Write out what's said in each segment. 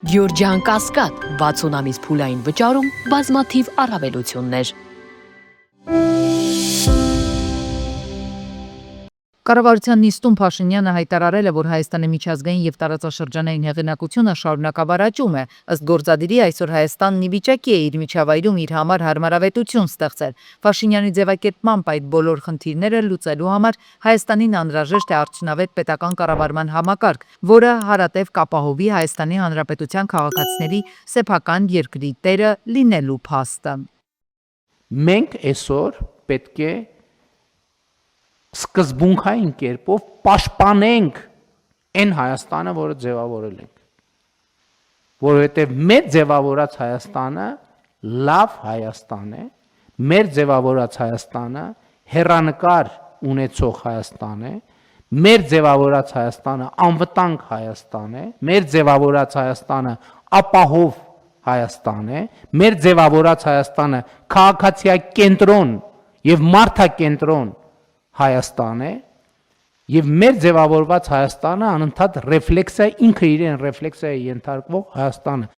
Գյորջյան Կասկադ 60 ամիս փուլային վճարում բազմաթիվ առավելություններ։ Կառավարության նիստում Փաշինյանը հայտարարել է, որ Հայաստանի միջազգային եւ տարածաշրջանային հեղինակությունը շարունակաբար աճում է։ Ըստ գործադիրի այսօր Հայաստանն ի վիճակի է իր միջավայրում իր համար հարմարավետություն ստեղծել։ Փաշինյանի ձևակերպմամբ այդ բոլոր խնդիրները լուծելու համար Հայաստանին անհրաժեշտ է արդյունավետ պետական կառավարման համակարգ, որը հարատև կապահովի Հայաստանի Հանրապետության քաղաքացիների սեփական երկրի տերը լինելու փաստը։ Մենք այսօր պետք է սկզբունքային կերպով պաշտպանենք այն Հայաստանը, որը ձևավորել ենք, որովհետև մեր ձևավորած Հայաստանը լավ Հայաստան է, մեր ձևավորած Հայաստանը հեռանկար ունեցող Հայաստան է, մեր ձևավորած Հայաստանը անվտանգ Հայաստան է, մեր ձևավորած Հայաստանը ապահով Հայաստան է, մեր ձևավորած Հայաստանը քաղաքացիակենտրոն եւ մարդակենտրոն Հայաստան է եւ մեր ձևավորված Հայաստանը անընդհատ ռեֆլեքսիա ինքը իրեն ռեֆլեքսիա է ենթարկվող Հայաստանը։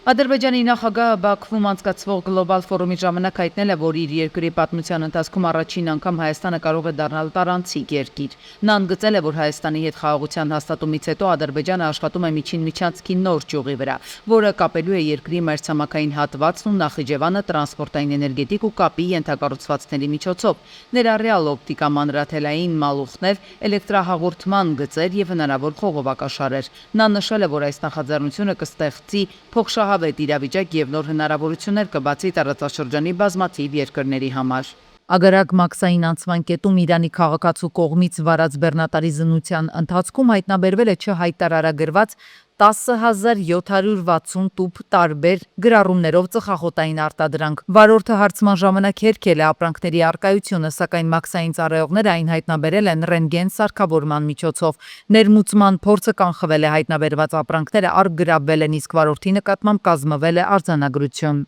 Ադրբեջանի նախագահը Բաքվում անցկացվող գլոբալ ֆորումի ժամանակ հայտնել է, որ իր երկրի պատմության ընթացքում առաջին անգամ Հայաստանը կարող է դառնալ տարանցիկ երկիր։ Նա ընդգծել է, որ Հայաստանի հետ խաղաղության հաստատումից հետո Ադրբեջանը աշխատում է միջին միջանցքի նոր ճյուղի վրա, որը կապելու է երկրի մայրցամաքային հատվածն ու Նախիջևանը տրանսպորտային էներգետիկ ու կապի ենթակառուցվածքների միջոցով, ներառյալ օպտիկա մանրաթելային մալուխներ, էլեկտրահաղորդման գծեր եւ հնարավոր խողովակաշարեր։ Նա նշել է, որ այս նախաձեռնությունը կստեղծի փոխշահավետ իրավիճակ եւ նոր հնարավորություններ կբացի տարածաշրջանի բազմաթիվ երկրների համար։ Ագարակ մաքսային անցման կետում Իրանի քաղաքացու կողմից վարած բեռնատարի զննության ընթացքում հայտնաբերվել է չհայտարարագրված 10,760 տուփ տարբեր գրառումներով ծխախոտային արտադրանք։ Վարորդը հարցման ժամանակ հերքել է ապրանքների առկայությունը, սակայն մաքսային ծառայողները այն հայտնաբերել են ռենտգեն սարքավորման միջոցով։ Ներմուծման փորձը կանխվել է, հայտնաբերված ապրանքները առգրավվել են, իսկ վարորդի նկատմամբ կազմվել է արձանագրություն։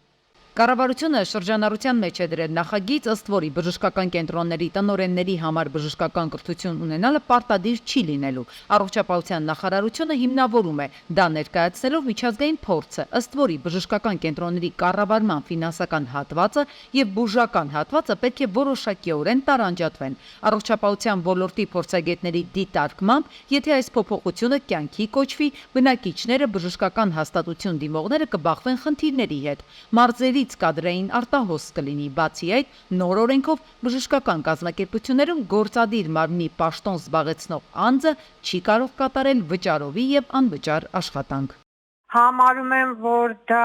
Կառավարությունը շրջանառության մեջ է դրել նախագիծ, ըստ որի բժշկական կենտրոնների տնօրենների համար բժշկական կրթություն ունենալը պարտադիր չի լինելու։ Առողջապահության նախարարությունը հիմնավորում է դա ներկայացնելով միջազգային փորձը, ըստ որի բժշկական կենտրոնների կառավարման ֆինանսական հատվածը եւ բուժական հատվածը պետք է որոշակիորեն տարանջատվեն։ Առողջապահության ոլորտի փորձագետների դիտարկմամբ, եթե այս փոփոխությունը կյանքի կոչվի, բնակիչները բժշկական հաստատություն դիմողները կբախվեն խնդիրների հետ։ Մարզերի կադրային արտահոս կլինի, բացի այդ, նոր օրենքով բժշկական կազմակերպություններում գործադիր մարմնի պաշտոն զբաղեցնող անձը չի կարող կատարել վճարովի եւ անվճար աշխատանք։ Համարում եմ, որ դա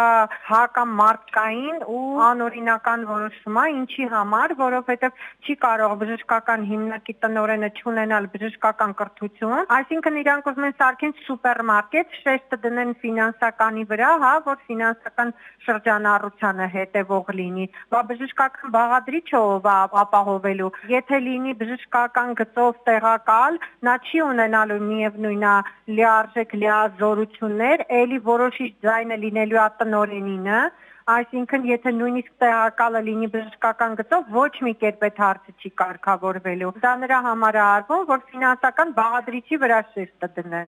հակամարտկային ու անօրինական որոշում է, ինչի համար, որովհետև չի կարող բժշկական հիմնարկի տնօրենը չունենալ բժշկական կրթություն, այսինքն իրանք ուզում են սարքեն սուպերմարկետ, շեշտը դնեն ֆինանսականի վրա, որ ֆինանսական շրջանառությանը հետևող լինի, բժշկական բաղադրիչ ով ապահովելու, եթե լինի բժշկական գծով տեղակալ, նա չի ունենալու միևնույն է լիարժեք լիազորություններ, էլի որոշիչ ձայնը լինելու է տնօրենինը, այսինքն եթե նույնիսկ տեղակալը լինի բժշկական գծով, ոչ մի կերպ այդ հարցը չի կարգավորվելու։ Դա նրա համար է արվում, որ ֆինանսական բաղադրիչի վրա շեշտը դնեն։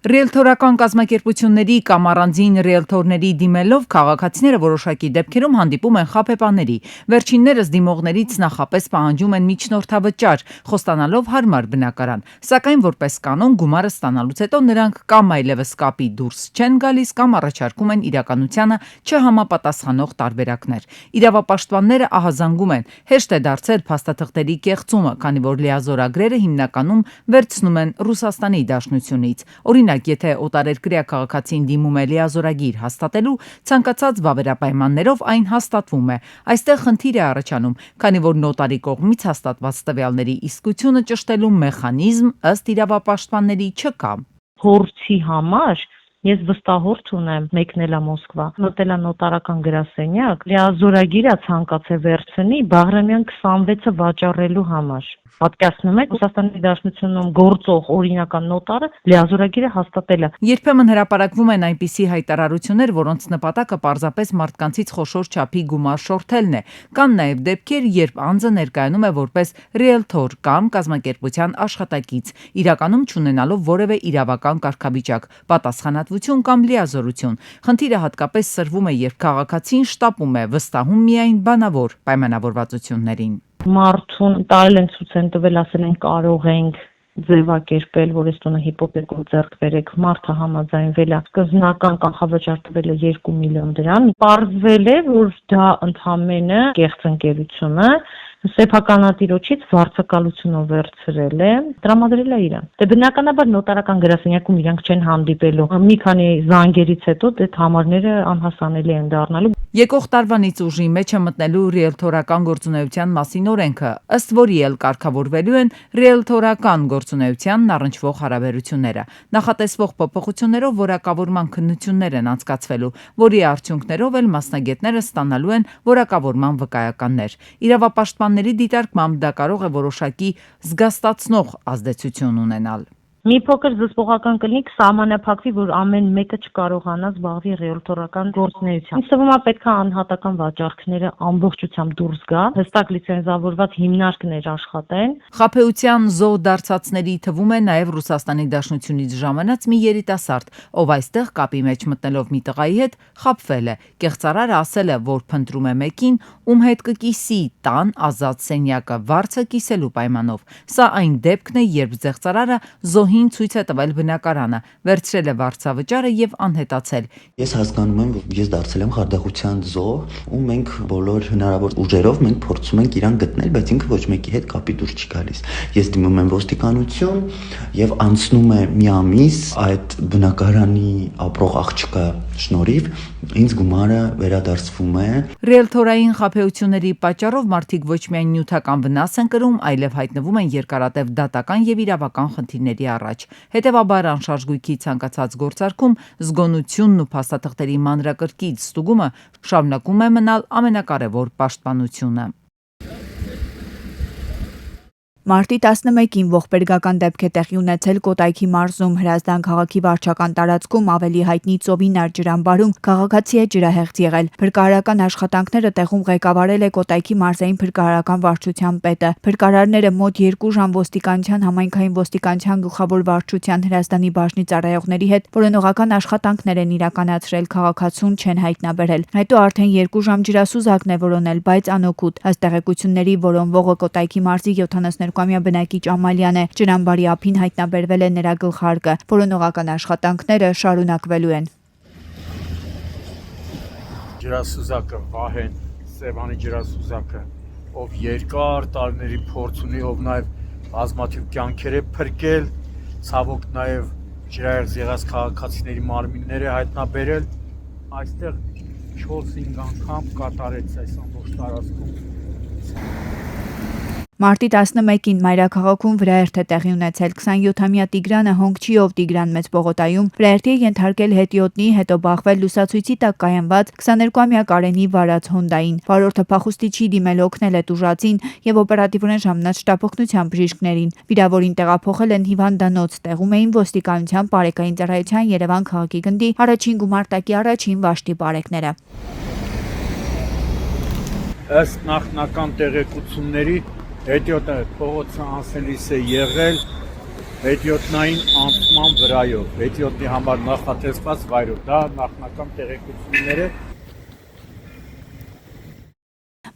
Ռիելթորական կազմակերպությունների կամ առանձին ռիելթորների դիմելով քաղաքացիները որոշակի դեպքերում հանդիպում են խաբեբաների։ Վերջիններս դիմողներից նախապես պահանջում են միջնորդավճար, խոստանալով հարմար բնակարան, սակայն որպես կանոն գումարը ստանալուց հետո նրանք կամ այլևս կապի դուրս չեն գալիս կամ առաջարկում են իրականությանը չհամապատասխանող տարբերակներ։ Իրավապաշտպանները ահազանգում են, հեշտ է դարձել փաստաթղթերի կեղծումը, քանի որ լիազորագրերը հիմնականում վերցնում են Ռուսաստանի Դաշնությունից։ Եթե օտարերկրյա քաղաքացին դիմում է լիազորագիր հաստատելու, ցանկացած վավերապայմաններով այն հաստատվում է։ Այստեղ խնդիր է առաջանում, քանի որ նոտարի կողմից հաստատված տվյալների իսկությունը ճշտելու մեխանիզմ ըստ իրավապաշտպանների չկա։ Փորձի համար ես վստահորդ ունեմ մեկնել է Մոսկվա, մտել է նոտարական գրասենյակ, լիազորագիրը ցանկացե վերցնի Բաղրամյան 26-ը վաճառելու համար։ պատկերացնում եք Ռուսաստանի Դաշնությունում գործող օրինական նոտարը լիազորագիրը հաստատել է։ Երբեմն հրապարակվում են այնպիսի հայտարարություններ, որոնց նպատակը պարզապես մարդկանցից խոշոր չափի գումար շորթելն է։ Կան նաև դեպքեր, երբ անձը ներկայանում է որպես ռիելթոր կամ կազմակերպության աշխատակից, իրականում չունենալով որևէ իրավական կարգավիճակ, պատասխանատվություն կամ լիազորություն։ Խնդիրը հատկապես սրվում է, երբ քաղաքացին շտապում է, վստահում միայն բանավոր պայմանավորվածություններին։ Մարդուն տարել են ցույց են տվել, ասել են կարող ենք ձևակերպել, որ այս տունը հիպոթեկով ձեռք բերեք, մարդը համաձայնվել է, սկզբնական կանխավճար տվել է 2 միլիոն դրամ, պարզվել է, որ դա ընդհանրապես կեղծ ընկերություն է, սեփականատիրոջից վարձակալությունով վերցրել է, տրամադրել է իրան։ Դե բնականաբար նոտարական գրասենյակում իրանք չեն հանդիպելու։ Մի քանի զանգերից հետո այդ համարները անհասանելի են դառնալու։ Եկող տարվանից ուժի մեջ է մտնելու ռիելթորական գործունեության մասին օրենքը, ըստ որի էլ կարգավորվելու են ռիելթորական գործունեությանն առնչվող հարաբերությունները։ Նախատեսվող փոփոխություններով որակավորման քննություններ են անցկացվելու, որի արդյունքներով էլ մասնագետները ստանալու են որակավորման վկայականներ։ Իրավապաշտպանների դիտարկմամբ դա կարող է որոշակի զգաստացնող ազդեցություն ունենալ։ Մի փոքր զսպողական կլինի կսահմանափակվի, որ ամեն մեկը չկարողանա զբաղվի ռիելթորական գործունեությամբ։ Ինձ թվում է պետք է անհատական վաճառքները ամբողջությամբ դուրս գա, հստակ լիցենզավորված հիմնարկներ աշխատեն։ Խաբեության զոհ դարձածների թվում է նաև Ռուսաստանի Դաշնությունից ժամանած մի երիտասարդ, ով այստեղ կապի մեջ մտնելով մի տղայի հետ խաբվել է։ Կեղծարարը ասել է, որ փնտրում է մեկին, ում հետ կկիսի տան ազատ սենյակը վարձը կիսելու պայմանով։ Սա այն դեպքն է, երբ զեղծարարը զոհին ցույց է տվել բնակարանը, վերցրել է վարձավճարը եւ անհետացել։ Ես հասկանում եմ, որ ես դարձել եմ խարդախության զոհ, ու մենք բոլոր հնարավոր ուժերով մենք փորձում ենք իրան գտնել, բայց ինքը ոչ մեկի հետ կապի դուրս չի գալիս։ Ես դիմում եմ ոստիկանություն եւ անցնում է մի ամիս այդ բնակարանի ապրող աղջկա շնորհիվ ինձ գումարը վերադարձվում է։ Ռիելթորային խաբեությունների պատճառով մարդիկ ոչ միայն նյութական վնաս են կրում, այլև հայտնվում են երկարատև դատական եւ իրավական խնդիրների առաջ։ Հետևաբար անշարժ գույքի ցանկացած գործարքում զգոնությունն ու փաստաթղթերի մանրակրկիտ ստուգումը շարունակում է մնալ ամենակարևոր պաշտպանությունը։ Մարտի 11-ին ողբերգական դեպք է տեղի ունեցել Կոտայքի մարզում Հրազդան քաղաքի վարչական տարածքում ավելի հայտնի Ծովինար ջրամբարում քաղաքացի է ջրահեղձ եղել։ Փրկարարական աշխատանքները տեղում ղեկավարել է Կոտայքի մարզային փրկարարական վարչության պետը։ Փրկարարները մոտ 2 ժամ ոստիկանության, համայնքային ոստիկանության գլխավոր վարչության Հրազդանի բաժնի ծառայողների հետ որոնողական աշխատանքներ են իրականացրել, քաղաքացուն չեն հայտնաբերել։ Հետո արդեն 2 ժամ ջրասուզակն է որոնել, բայց անօգուտ։ Ըստ տեղեկությունների որոնվողը Կոտայքի մարզի 72-ամյա բնակիչ Ամալյան է։ Ջրամբարի ափին հայտնաբերվել է նրա գլխարկը։ Որոնողական աշխատանքները շարունակվելու են։ Ջրասուզակը Վահեն Սևանի ջրասուզակը, ով երկար տարիների փորձ ունի, ով նաև բազմաթիվ կյանքեր է փրկել, ցավոք նաև ջրահեղձ եղած քաղաքացիների մարմինները հայտնաբերել, այստեղ 4-5 անգամ կատարեց այս ամբողջ տարածքում։ Մարտի 11-ին Մայրաքաղաքում վրաերթ է տեղի ունեցել 27-ամյա Տիգրանը Հոնգչիով Տիգրան մեծ պողոտայում վրաերթի ենթարկել հետիոտնի, հետո բախվել լուսացույցի տակ կայանված 22-ամյա Կարենի վարած Հոնդային։ Վարորդը փախուստի չի դիմել, օգնել է տուժածին եւ օպերատիվորեն ժամանած շտապօգնության բժիշկներին։ Վիրավորին տեղափոխել են հիվանդանոց, տեղում էին ոստիկանության, Պարեկային ծառայության, Երևան քաղաքի գնդի առաջին գումարտակի առաջին վաշտի բարեկները։ Ըստ նախնական տեղեկությունների հետիոտը փողոցը անցնելիս է եղել հետիոտնային անցման վրայով, հետիոտնի համար նախատեսված վայրով, դա նախնական տեղեկությունները։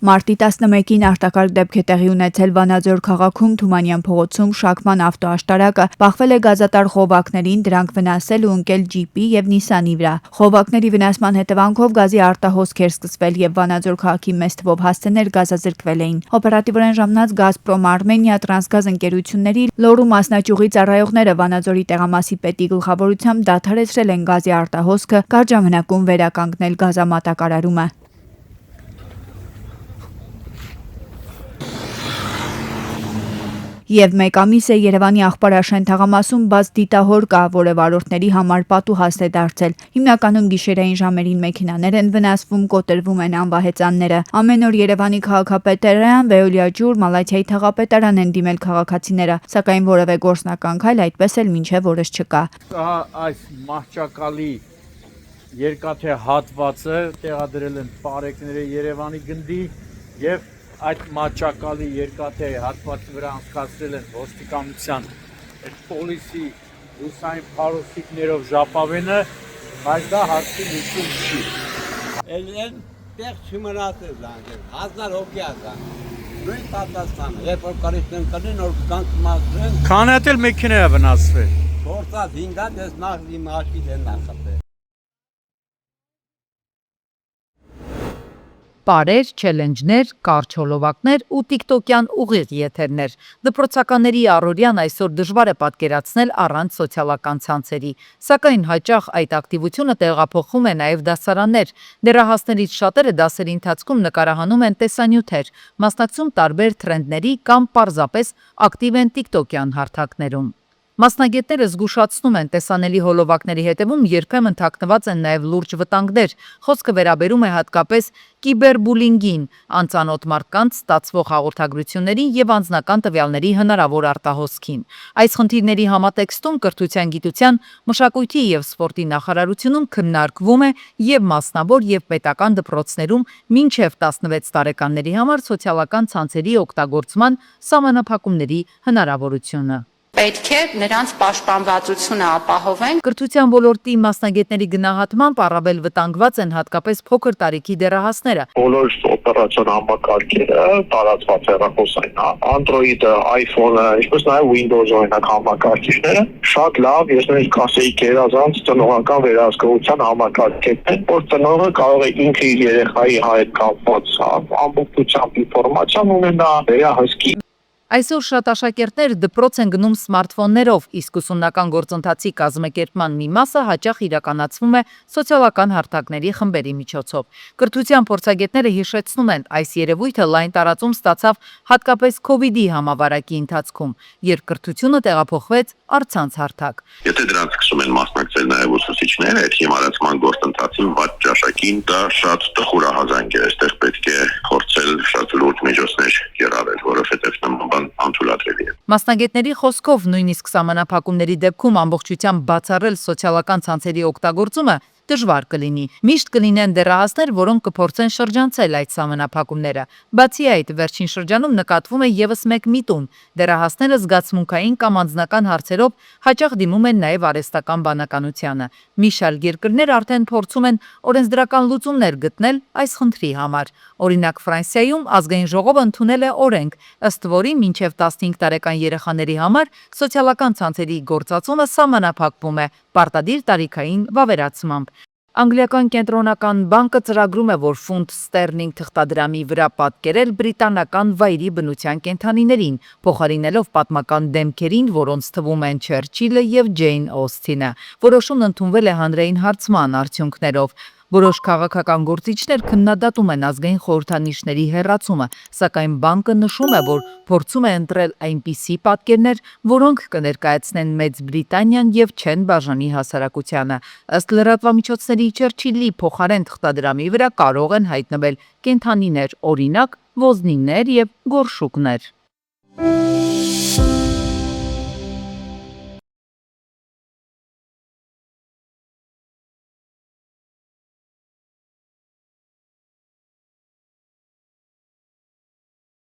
Մարտի 11-ին արտակարգ դեպք է տեղի ունեցել Վանաձոր քաղաքում Թումանյան փողոցում Շաքման ավտոաշտարակը բախվել է գազատար խողովակներին, դրանք վնասել ու ընկել ջիպի եւ Նիսանի վրա։ Խողովակների վնասման հետևանքով գազի արտահոսք էր սկսվել եւ Վանաձոր քաղաքի մեծ թվով հասցեներ գազազրկվել էին։ Օպերատիվորեն ժամանած Գազպրոմ Արմենիա Տրանսգազ ընկերությունների Լոռու մասնաճյուղի ծառայողները Վանաձորի տեղամասի պետի գլխավորությամբ դադարեցրել են գազի արտահոսքը, կարճ ժամանակում վերականգնել գազամատակարարումը։ Եվ մեկ ամիս է Երևանի Աղբարաշեն թաղամասում բաց դիտահոր կա, որը վարորդների համար պատուհաստ է դարձել։ Հիմնականում գիշերային ժամերին մեքենաներ են վնասվում, կոտրվում են անվահեծանները։ Ամեն օր Երևանի քաղաքապետ Տերյան, Վեոլիա ջուր, Մալաթիայի թաղապետարան են դիմել քաղաքացիները, սակայն որևէ գործնական քայլ այդպես էլ մինչև օրս չկա։ Այս մահճակալի երկաթե հատվածը տեղադրել են պարեկները Երևանի գնդի եւ այդ մահճակալի երկաթե հատվածի վրա անցկացրել են ոստիկանության այդ պոլիսի ուսային փարոսիկներով ժապավենը, բայց դա հարցի լուծում չի։ Են տեղ չմնացել զանգել, 1000 հոգի ազան։ Նույն պատասխանը, երբ որ կարիքն կնեն, որ կանք մաքրեն, Քանատել մեքենա է վնասվել։ փորձած 5-ը դες նախ իմ աշկի դեն նախապե։ Պարեր, չելենջներ, կարճ հոլովակներ ու տիկտոկյան ուղիղ եթերներ։ Դպրոցականների առօրյան այսօր դժվար է պատկերացնել առանց սոցիալական ցանցերի, սակայն հաճախ այդ ակտիվությունը տեղափոխվում է նաև դասարաններ։ Դեռահասներից շատերը դասերի ընթացքում նկարահանում են տեսանյութեր, մասնակցում տարբեր թրենդների կամ պարզապես ակտիվ են տիկտոկյան հարթակներում։ Մասնագետները զգուշացնում են, տեսանելի հոլովակների հետևում երբեմն թաքնված են նաև լուրջ վտանգներ։ Խոսքը վերաբերում է հատկապես կիբերբուլինգին, անծանոթ մարդկանց ստացվող հաղորդագրություններին եւ անձնական տվյալների հնարավոր արտահոսքին։ Այս խնդիրների համատեքստում Կրթության, գիտության, մշակույթի եւ սպորտի նախարարությունում քննարկվում է եւ մասնավոր եւ պետական դպրոցներում մինչեւ 16 տարեկանների համար սոցիալական ցանցերի օգտագործման սահմանափակումների հնարավորությունը։ Պետք է նրանց պաշտպանվածությունը ապահովենք։ Կրթության ոլորտի մասնագետների գնահատմամբ առավել վտանգված են հատկապես փոքր տարիքի դեռահասները։ Բոլոր օպերացիոն համակարգերը տարածված հեռախոսային, Android-ը, iPhone-ը, ինչպես նաև Windows օրինակ համակարգիչները շատ լավ, ես նույնիսկ ասեի գերազանց տնօրական վերահսկողության համակարգեր են, որ տնօրը կարող է ինքը իր երեխայի հետ կապված ամբողջությամբ ինֆորմացիան ունենա, վերահսկի։ Այսօր շատ աշակերտներ դպրոց են գնում սմարթֆոններով, իսկ ուսումնական գործընթացի կազմակերպման մի մասը հաճախ իրականացվում է սոցիալական հարթակների խմբերի միջոցով։ Կրթության փորձագետները հիշեցնում են, այս երևույթը լայն տարածում ստացավ հատկապես COVID-ի համավարակի ընթացքում, երբ կրթությունը տեղափոխվեց առցանց հարթակ։ Եթե դրանց սկսում են մասնակցել նաև ուսուցիչները, այդ հիմարացման գործընթացին վատ ճաշակին դա շատ տխուրահազանգ է, այստեղ պետք է փորձել շատ լուրջ միջոցներ կիրառել, որովհետև նման անթույլատրելի է։ Մասնագետների խոսքով նույնիսկ սահմանափակումների դեպքում ամբողջությամբ բացառել սոցիալական ցանցերի օգտագործումը դժվար կլինի։ Միշտ կլինեն դեռահասներ, որոնք կփորձեն շրջանցել այդ սահմանափակումները։ Բացի այդ, վերջին շրջանում նկատվում է եւս մեկ միտում։ Դեռահասները զգացմունքային կամ անձնական հարցերով հաճախ դիմում են նաև արհեստական բանականությանը։ Մի շարք երկրներ արդեն փորձում են օրենսդրական լուծումներ գտնել այս խնդրի համար։ Օրինակ Ֆրանսիայում ազգային ժողովը ընդունել է օրենք, ըստ որի մինչև 15 տարեկան երեխաների համար սոցիալական ցանցերի գործածումը սահմանափակվում է պարտադիր տարիքային վավերացմամբ։ Անգլիական կենտրոնական բանկը ծրագրում է, որ ֆունտ ստերլինգ թղթադրամի վրա պատկերել բրիտանական վայրի բնության կենդանիներին, փոխարինելով պատմական դեմքերին, որոնց թվում են Չերչիլը եւ Ջեյն Օսթինը։ Որոշումն ընդունվել է հանրային հարցման արդյունքներով։ Որոշ քաղաքական գործիչներ քննադատում են ազգային խորհրդանիշների հեռացումը, սակայն բանկը նշում է, որ փորձում է ընտրել այնպիսի պատկերներ, որոնք կներկայացնեն Մեծ Բրիտանիան եւ չեն բաժանի հասարակությանը։ Ըստ լրատվամիջոցների Չերչիլի փոխարեն թղթադրամի վրա կարող են հայտնվել կենդանիներ, օրինակ ոզնիներ եւ գորշուկներ։